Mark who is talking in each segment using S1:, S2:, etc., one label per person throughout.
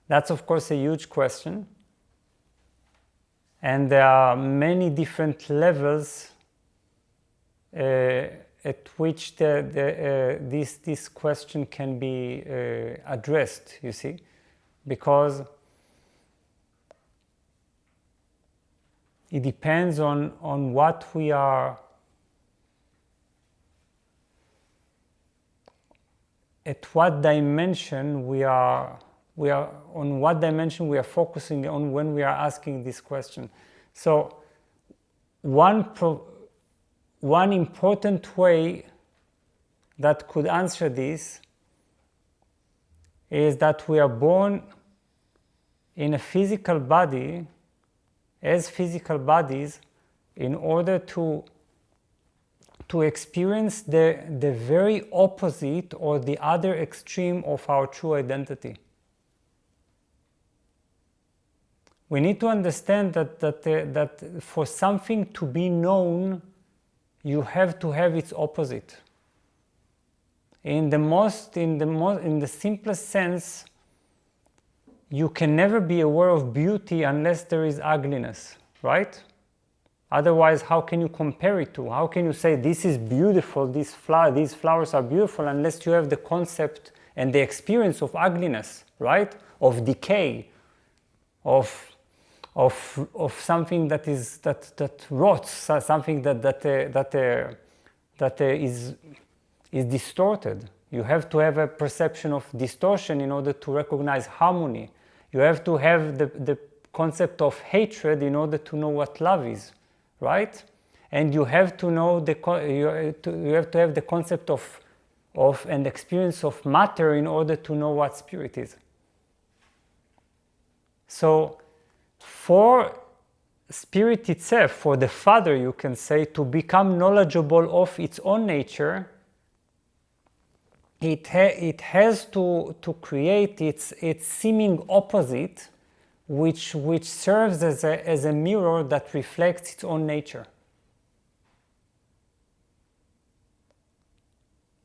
S1: That's of course a huge question, and there are many different levels at which this question can be addressed, you see, because it depends on what we are, at what dimension we are on what dimension we are focusing on when we are asking this question. So one important way that could answer this is that we are born in a physical body, as physical bodies, in order to experience the very opposite or the other extreme of our true identity. We need to understand that for something to be known, you have to have its opposite. In the simplest sense, you can never be aware of beauty unless there is ugliness, right? Otherwise, how can you compare it to? How can you say this is beautiful, these flowers are beautiful, unless you have the concept and the experience of ugliness, right? Of decay, of something that rots, something that is distorted. You have to have a perception of distortion in order to recognize harmony. You have to have the concept of hatred in order to know what love is, right? And you have to know you have to have the concept of an experience of matter in order to know what spirit is. So for spirit itself, for the Father, you can say, to become knowledgeable of its own nature, it has to create its seeming opposite, which serves as a mirror that reflects its own nature.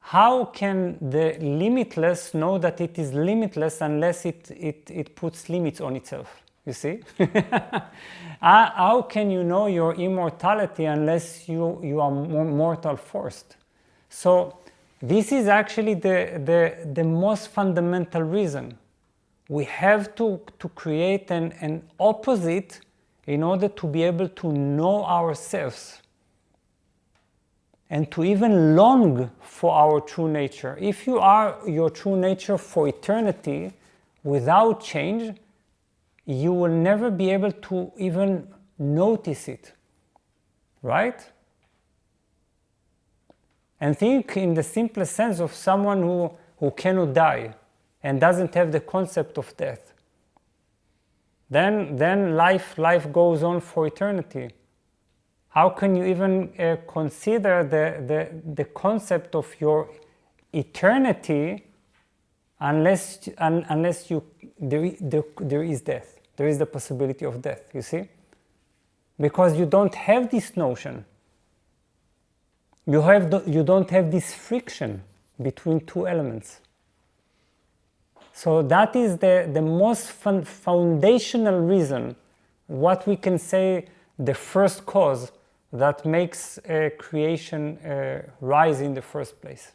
S1: How can the limitless know that it is limitless unless it puts limits on itself? You see? How can you know your immortality unless you are mortal first? So this is actually the most fundamental reason. We have to create an opposite in order to be able to know ourselves and to even long for our true nature. If you are your true nature for eternity without change, you will never be able to even notice it, right? And think in the simplest sense of someone who cannot die and doesn't have the concept of death. Then life goes on for eternity. How can you even consider the concept of your eternity unless there is death? There is the possibility of death, you see? Because you don't have this notion. You don't have this friction between two elements. So that is the most foundational reason, what we can say the first cause that makes creation rise in the first place.